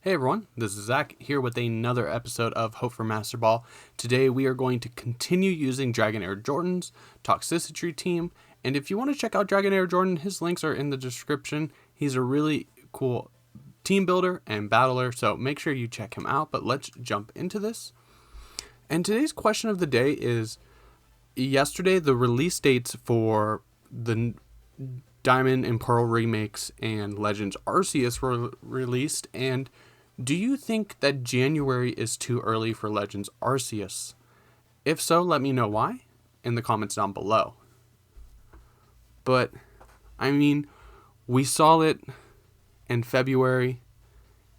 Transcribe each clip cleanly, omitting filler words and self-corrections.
Hey everyone, this is Zach here with another episode of Hope for Master Ball. Today we are going to continue using DragonairJordan's Toxtricity team, and if you want to check out DragonairJordan, his links are in the description. He's a really cool team builder and battler, so make sure you check him out, but let's jump into this. And today's question of the day is, yesterday the release dates for the Diamond and Pearl remakes and Legends Arceus were released, and do you think that January is too early for Legends Arceus? If so, let me know why in the comments down below. But, I mean, we saw it in February,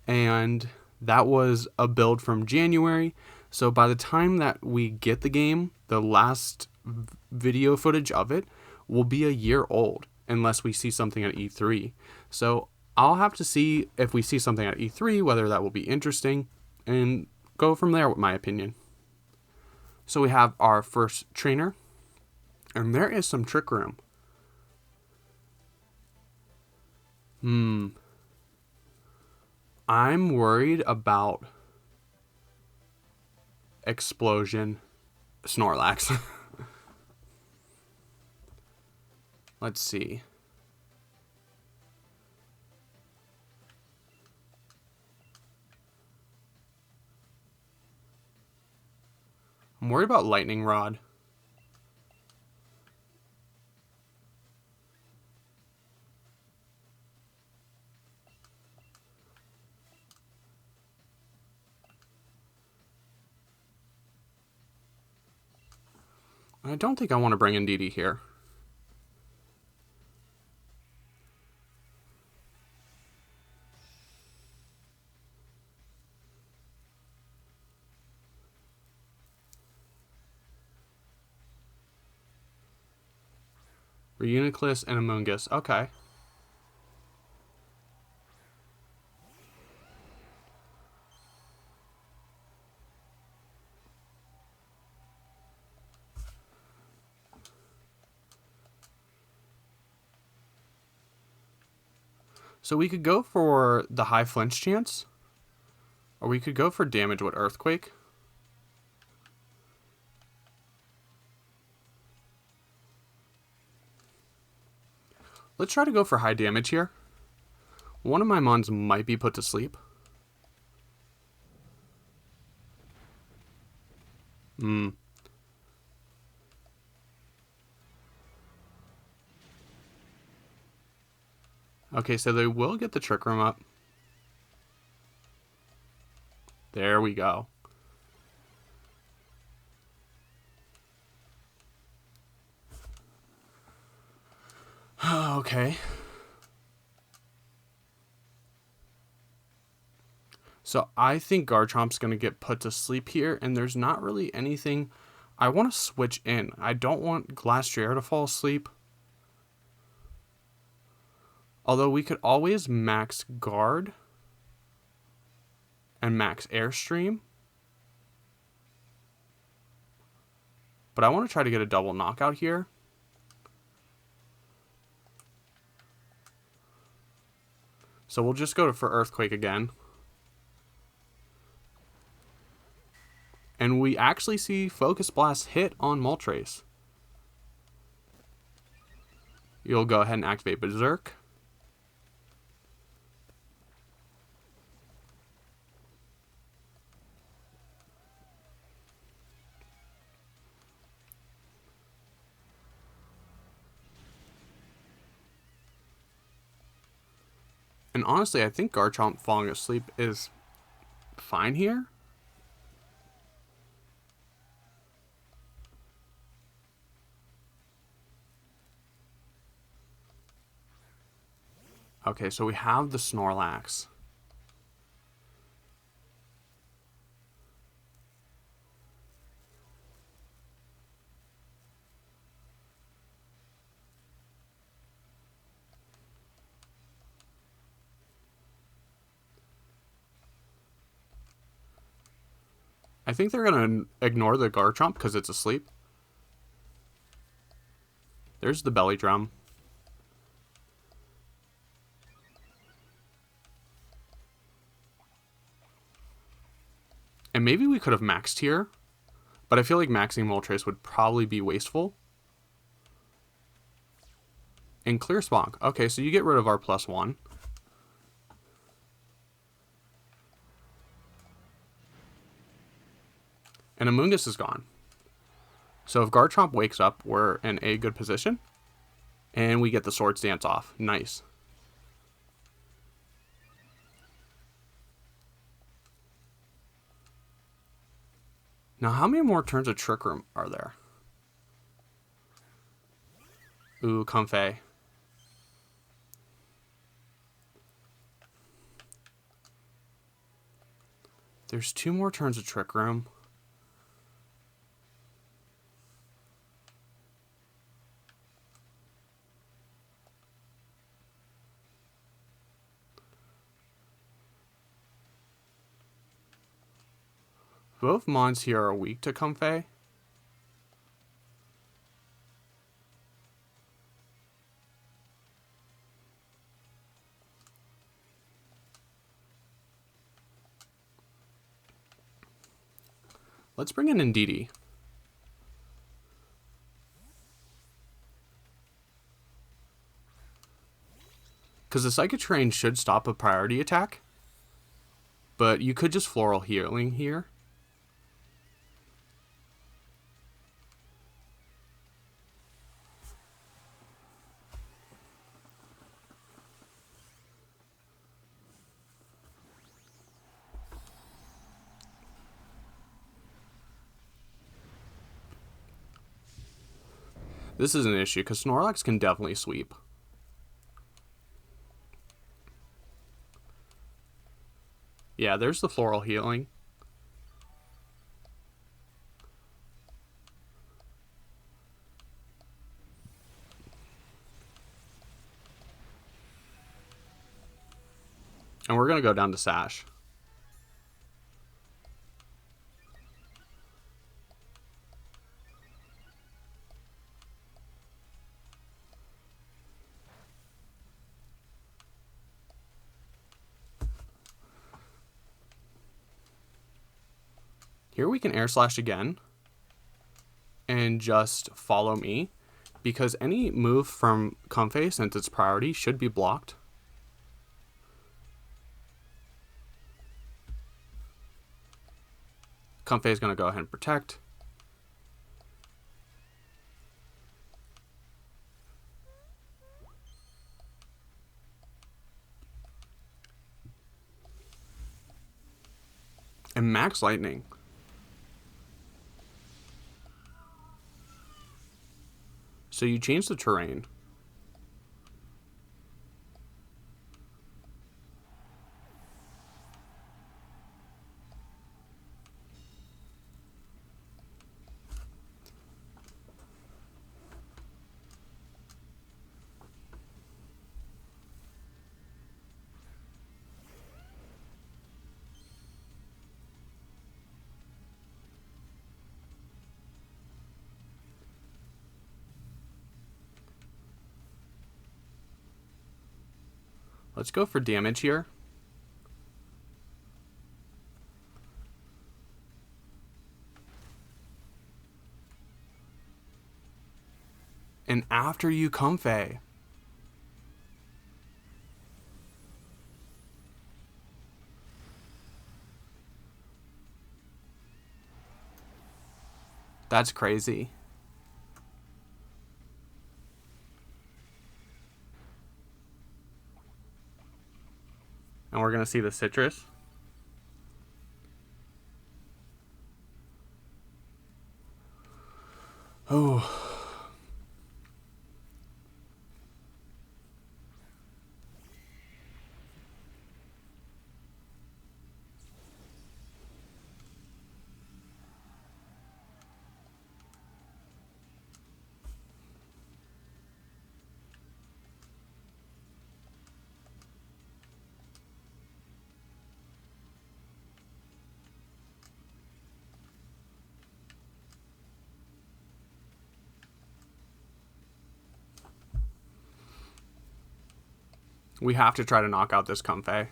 and that was a build from January, so by the time that we get the game, the last video footage of it will be a year old, unless we see something at E3. So I'll have to see if we see something at E3, whether that will be interesting, and go from there with my opinion. So we have our first trainer, and there is some Trick Room. I'm worried about Explosion Snorlax. Let's see. I'm worried about Lightning Rod. I don't think I want to bring in DD here. Reuniclus and Amoonguss. Okay. So we could go for the high flinch chance, or we could go for damage with Earthquake. Let's try to go for high damage here. One of my mons might be put to sleep. Okay, so they will get the Trick Room up. There we go. Okay. So I think Garchomp's going to get put to sleep here, and there's not really anything I want to switch in. I don't want Glastrier to fall asleep. Although we could always max Guard and max Airstream. But I want to try to get a double knockout here. So we'll just go for Earthquake again. And we actually see Focus Blast hit on Moltres. You'll go ahead and activate Berserk. And honestly, I think Garchomp falling asleep is fine here. Okay, so we have the Snorlax. I think they're going to ignore the Garchomp because it's asleep. There's the Belly Drum. And maybe we could have maxed here, but I feel like maxing Moltres would probably be wasteful. And clear Sponk. Okay, so you get rid of our +1. And Amoonguss is gone. So if Garchomp wakes up, we're in a good position. And we get the Swords Dance off. Nice. Now, how many more turns of Trick Room are there? Ooh, Comfey. There's 2 more turns of Trick Room. Both Mons here are weak to Comfey. Let's bring in Indeedee. Because the Psychic Terrain should stop a priority attack. But you could just Floral Healing here. This is an issue because Snorlax can definitely sweep. Yeah, there's the Floral Healing. And we're going to go down to Sash. Here we can Air Slash again and just follow me, because any move from Comfey, since it's priority, should be blocked. Comfey is going to go ahead and protect. And Max Lightning. So you change the terrain. Let's go for damage here. And after you, Comfey. That's crazy. And we're going to see the Citrus. Oh. We have to try to knock out this Comfey.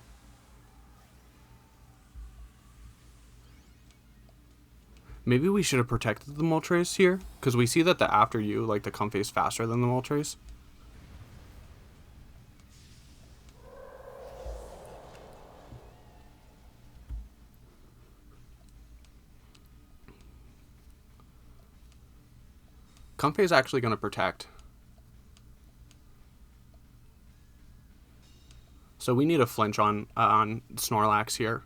Maybe we should have protected the Moltres here, because we see that the after you, like the Comfey, is faster than the Moltres. Comfey is actually going to protect. So we need a flinch on Snorlax here.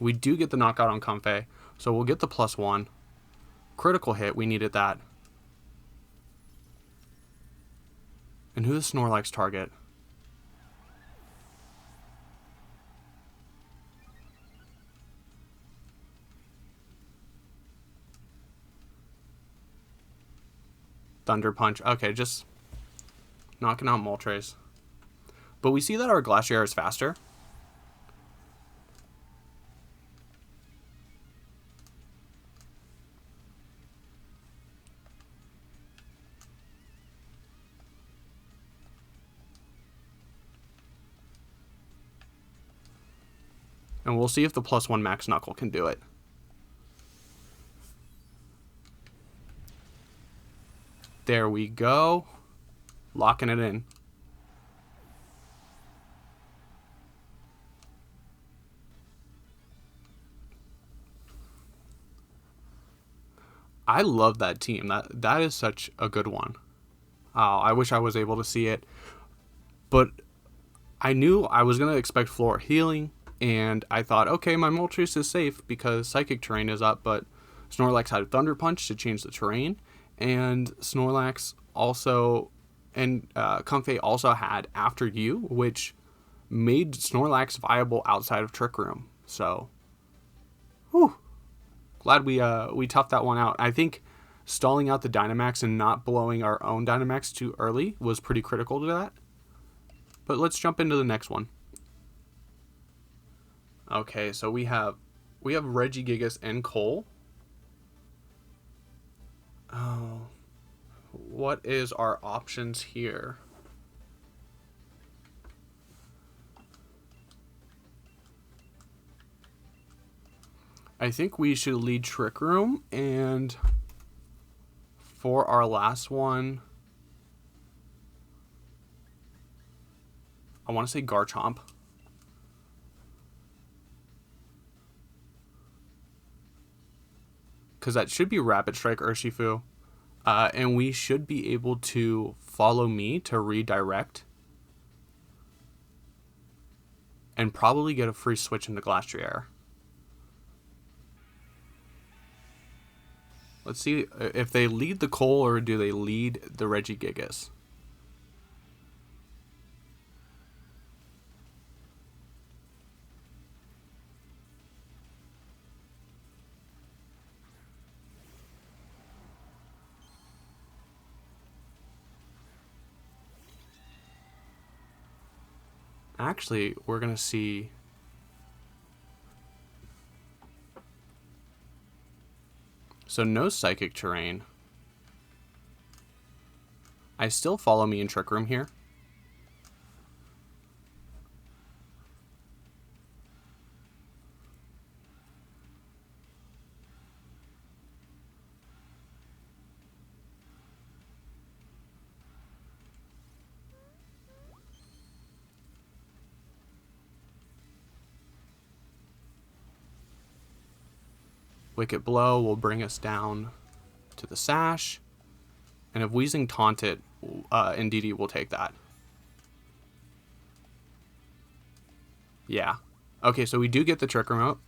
We do get the knockout on Comfey, so we'll get the +1. Critical hit, we needed that. And who does Snorlax target? Thunder Punch. Okay, just knocking out Moltres. But we see that our Glastrier is faster. And we'll see if the +1 Max Knuckle can do it. There we go. Locking it in. I love that team. That is such a good one. I wish I was able to see it. But I knew I was going to expect floor healing. And I thought, okay, my Moltres is safe because Psychic Terrain is up. But Snorlax had a Thunder Punch to change the terrain. And Snorlax also, and Comfey also had After You, which made Snorlax viable outside of Trick Room. So, whew, glad we toughed that one out. I think stalling out the Dynamax and not blowing our own Dynamax too early was pretty critical to that. But let's jump into the next one. Okay, so we have Regigigas and Cole. Oh, what is our options here? I think we should lead Trick Room, and for our last one, I want to say Garchomp. Because that should be Rapid Strike Urshifu. And we should be able to follow me to redirect. And probably get a free switch into Glastrier. Let's see if they lead the Cole or do they lead the Regigigas. Actually, we're going to see... So no Psychic Terrain. I still follow me in Trick Room here. Wicked Blow will bring us down to the Sash. And if Weezing taunt it, Indeedee will take that. Yeah. Okay, so we do get the Trick Room out.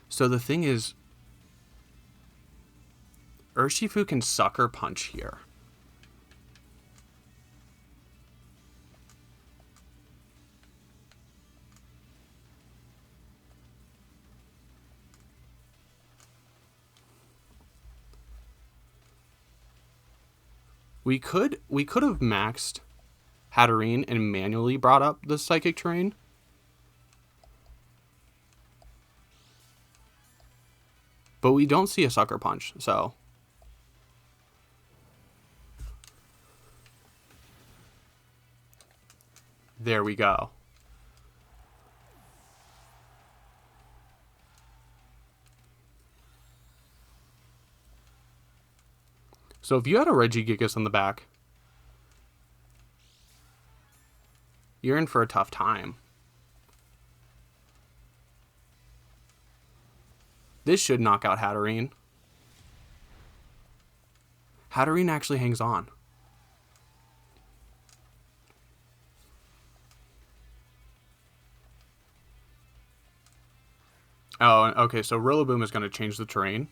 So the thing is, Urshifu can Sucker Punch here. We could have maxed Hatterene and manually brought up the Psychic Terrain. But we don't see a Sucker Punch, so... There we go. So if you had a Regigigas on the back, you're in for a tough time. This should knock out Hatterene. Hatterene actually hangs on. Oh, okay, so Rillaboom is going to change the terrain.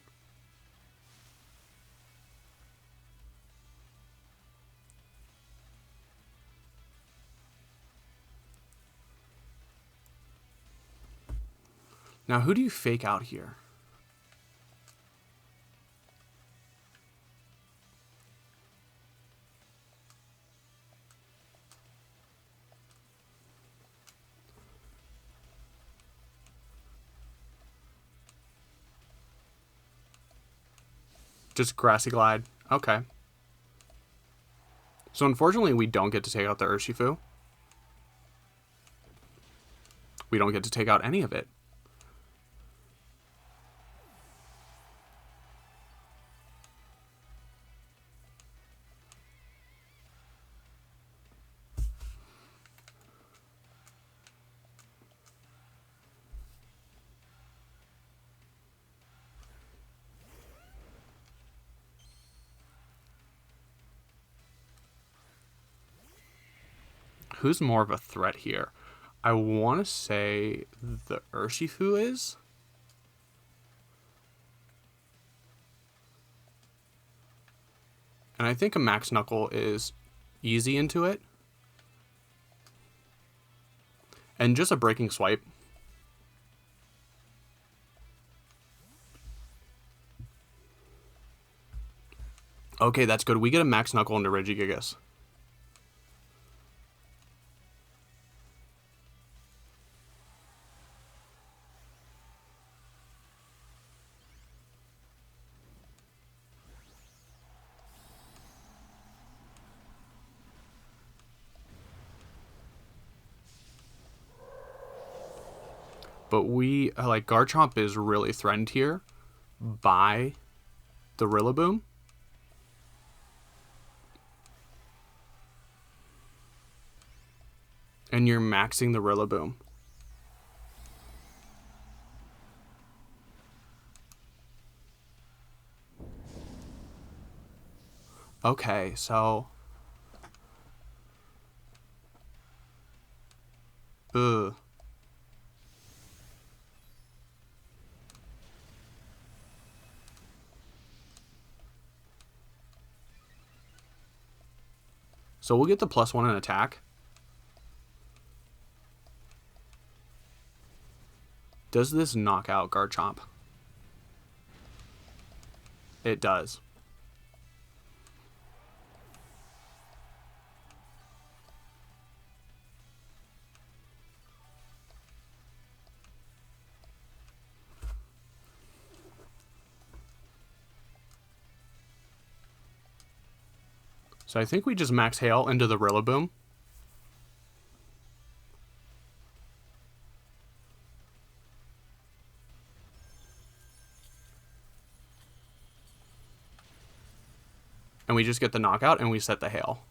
Now, who do you fake out here? Just Grassy Glide. Okay. So unfortunately, we don't get to take out the Urshifu. We don't get to take out any of it. Who's more of a threat here? I want to say the Urshifu is. And I think a Max Knuckle is easy into it. And just a Breaking Swipe. Okay, that's good. We get a Max Knuckle into Regigigas. But we, like, Garchomp is really threatened here by the Rillaboom. And you're maxing the Rillaboom. Okay, so... Ugh. So we'll get the +1 in attack. Does this knock out Garchomp? It does. So I think we just max Hail into the Rillaboom. And we just get the knockout and we set the Hail.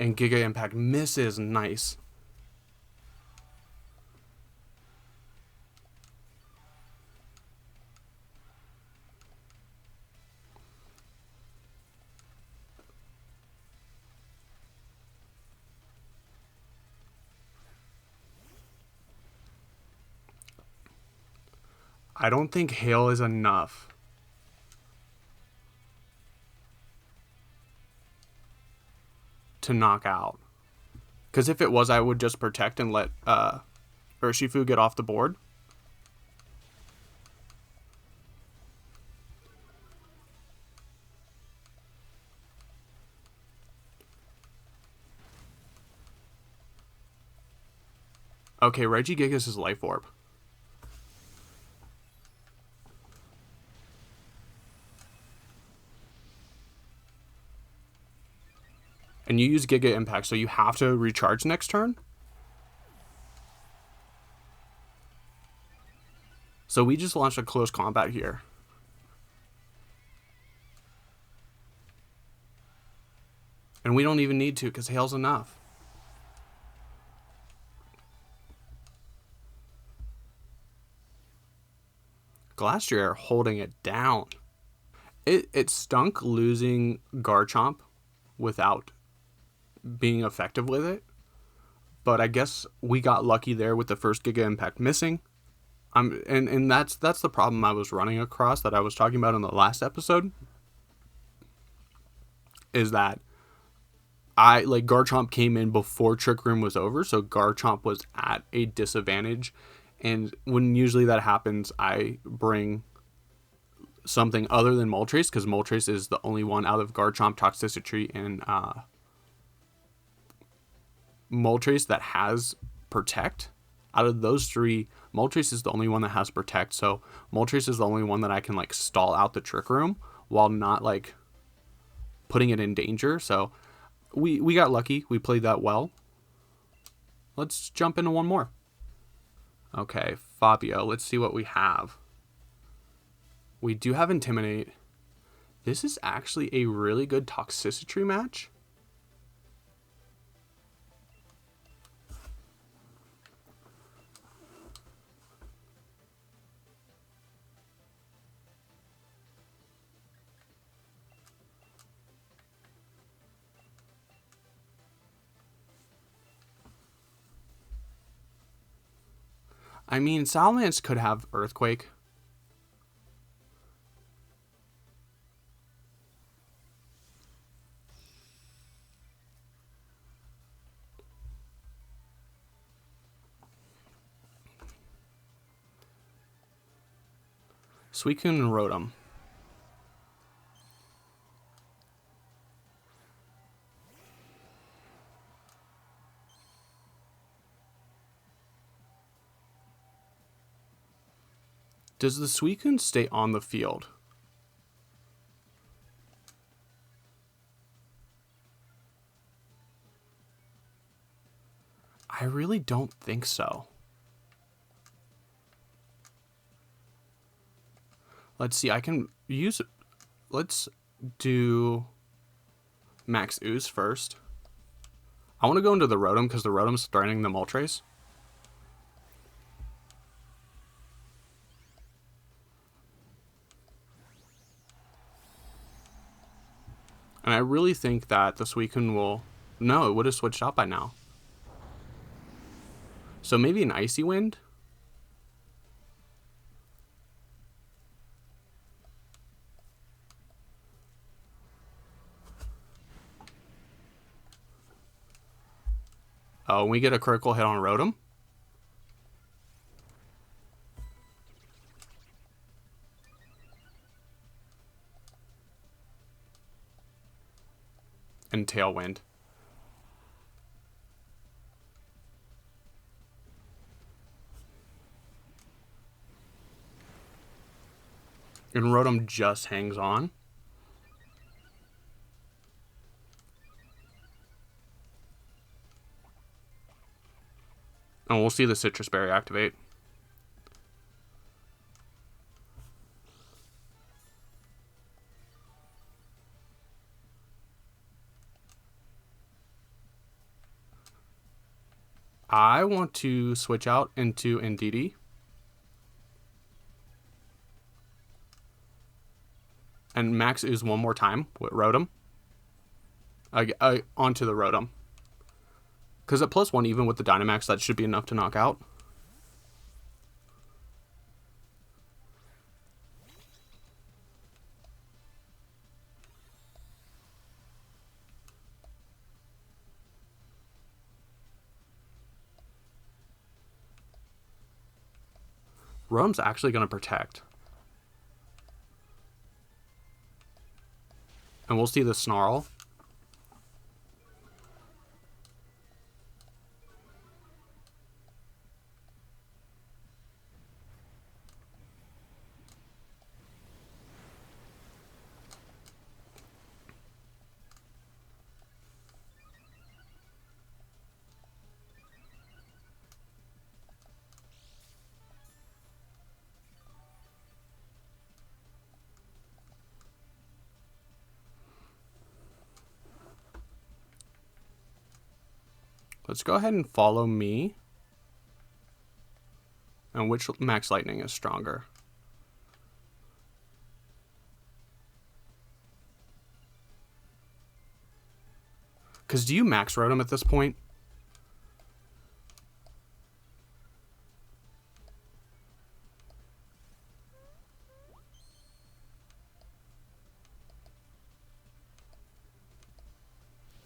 And Giga Impact misses. Nice. I don't think Hail is enough. to knock out. Because if it was, I would just protect and let Urshifu get off the board. Okay, Regigigas is Life Orb. And you use Giga Impact, so you have to recharge next turn. So we just launched a close combat here. And we don't even need to, because Hail's enough. Glastrier holding it down. It stunk losing Garchomp without being effective with it. But I guess we got lucky there with the first Giga Impact missing. And that's the problem I was running across that I was talking about in the last episode. Is that Garchomp came in before Trick Room was over, so Garchomp was at a disadvantage. And when usually that happens, I bring something other than Moltres, because Moltres is the only one out of Garchomp, Toxtricity, and Moltres that has Protect. Out of those three, Moltres is the only one that has Protect, so Moltres is the only one that I can stall out the Trick Room while not putting it in danger. So we got lucky. We played that well. Let's jump into one more. Okay, Fabio, let's see what we have. We do have Intimidate. This is actually a really good Toxicity match. I mean, Salamence could have Earthquake. Suicune and Rotom. Does the Suicune stay on the field? I really don't think so. Let's see, I can use... Let's do Max Ooze first. I want to go into the Rotom because the Rotom's threatening the Moltres. And I really think that the Suicune will... No, it would have switched out by now. So maybe an Icy Wind? Oh, we get a critical hit on Rotom. And Tailwind. And Rotom just hangs on. And we'll see the Citrus Berry activate. I want to switch out into Indeedee. And Max Ooze one more time with Rotom. Onto the Rotom. Because at +1, even with the Dynamax, that should be enough to knock out. Roam's actually going to protect. And we'll see the Snarl. Let's go ahead and follow me. And which Max Lightning is stronger? Because do you Max Rotom at this point?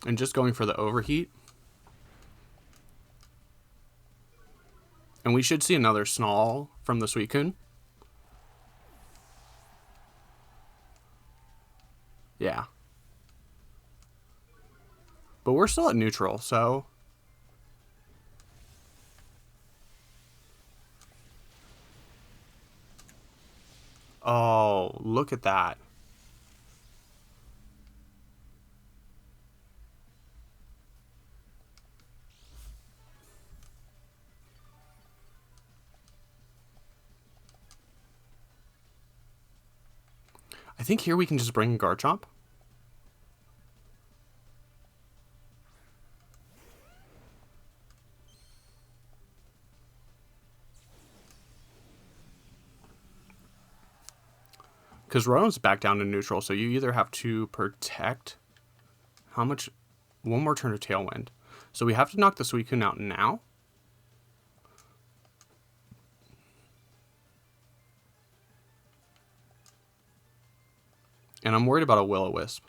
And just going for the overheat. And we should see another Snarl from the Suicune. Yeah. But we're still at neutral, so... Oh, look at that. I think here we can just bring Garchomp. Because Rotom's back down to neutral, so you either have to protect... How much? One more turn of Tailwind. So we have to knock the Suicune out now. And I'm worried about a Will-O-Wisp.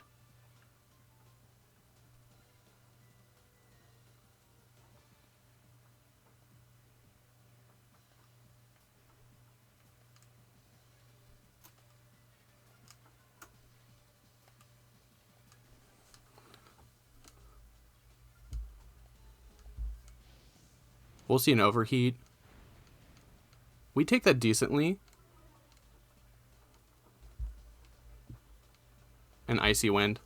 We'll see an overheat. We take that decently. An Icy Wind.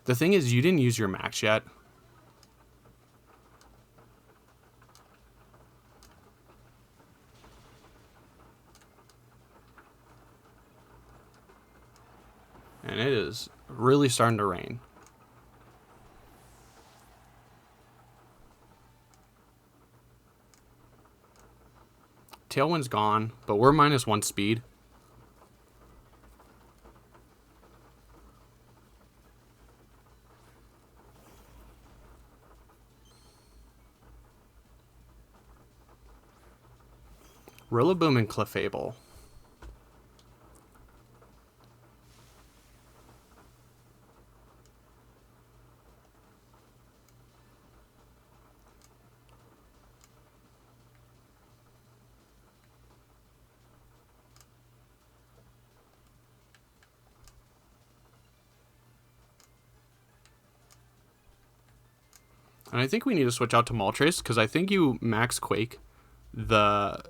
The thing is, you didn't use your Max yet. And it is really starting to rain. Tailwind's gone, but we're -1 speed. Rillaboom and Clefable. And I think we need to switch out to Moltres, because I think you Max Quake the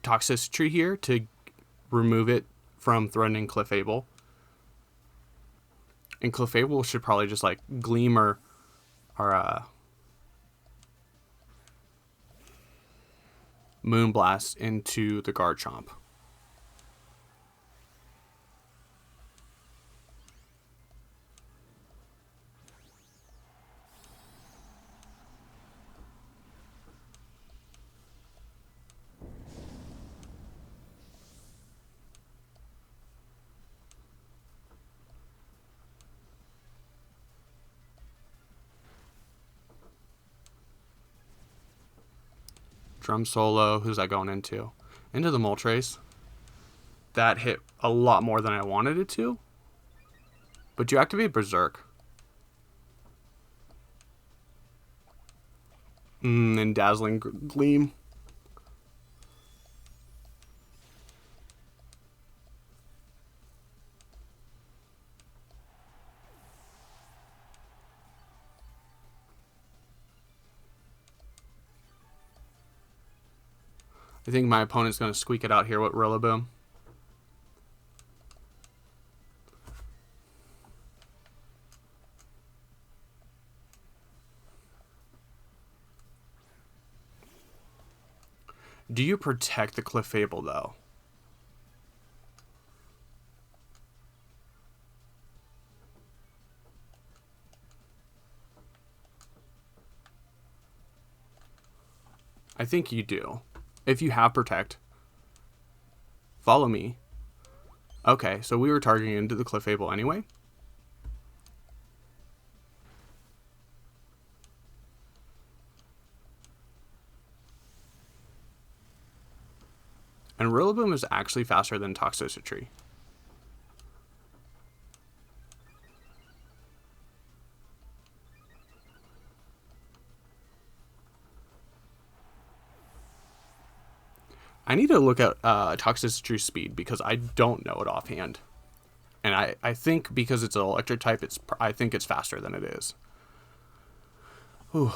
Toxtricity here to remove it from threatening Clefable. And Clefable should probably just like Gleam or Moonblast into the Garchomp. Drum Solo, who's that going into? Into the Moltres. That hit a lot more than I wanted it to. But you activate Berserk. And Dazzling Gleam. I think my opponent's going to squeak it out here with Rillaboom. Do you protect the Clefable, though? I think you do. If you have Protect. Follow me. Okay, so we were targeting into the Clefable anyway. And Rillaboom is actually faster than Toxtricity. I need to look at Toxtricity speed because I don't know it offhand. And I think because it's an electric type, I think it's faster than it is. Whew.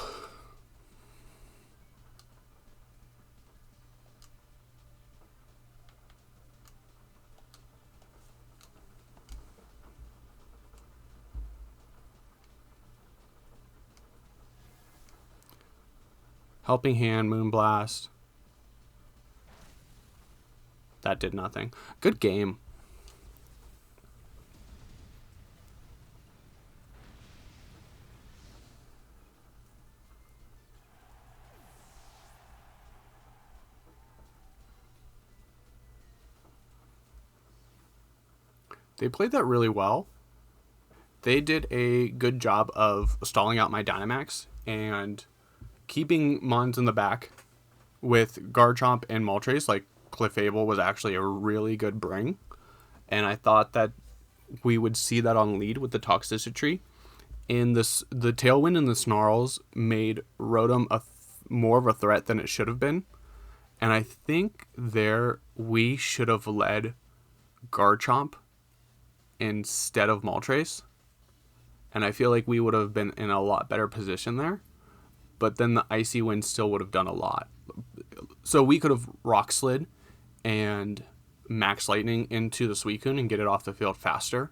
Helping Hand, Moonblast. That did nothing. Good game. They played that really well. They did a good job of stalling out my Dynamax and keeping Mons in the back with Garchomp and Moltres. Like, Clefable was actually a really good bring. And I thought that we would see that on lead with the Toxtricity. And the Tailwind and the Snarls made Rotom more of a threat than it should have been. And I think there we should have led Garchomp instead of Moltres. And I feel like we would have been in a lot better position there. But then the Icy Wind still would have done a lot. So we could have Rock Slid and Max Lightning into the Suicune and get it off the field faster.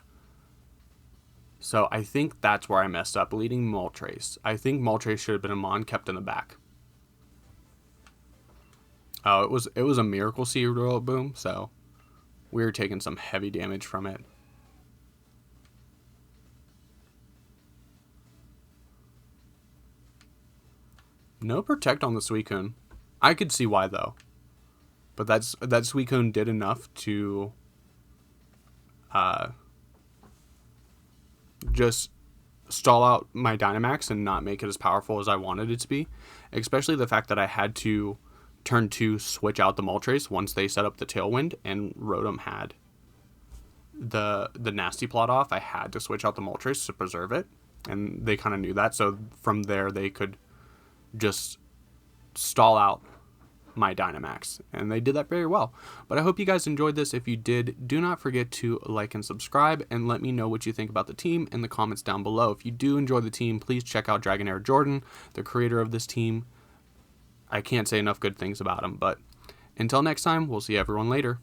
So I think that's where I messed up, leading Moltres. I think Moltres should have been a Mon kept in the back. Oh, it was a Miracle Seed Rillaboom, so we were taking some heavy damage from it. No Protect on the Suicune. I could see why though. But that Suicune did enough to just stall out my Dynamax and not make it as powerful as I wanted it to be. Especially the fact that I had to turn 2 switch out the Moltres once they set up the Tailwind, and Rotom had the Nasty Plot off. I had to switch out the Moltres to preserve it, and they kind of knew that. So from there they could just stall out my Dynamax, and they did that very well. But I hope you guys enjoyed this. If you did, do not forget to like and subscribe, and let me know what you think about the team in the comments down below. If you do enjoy the team, please check out DragonairJordan, the creator of this team. I can't say enough good things about him. But until next time, we'll see everyone later.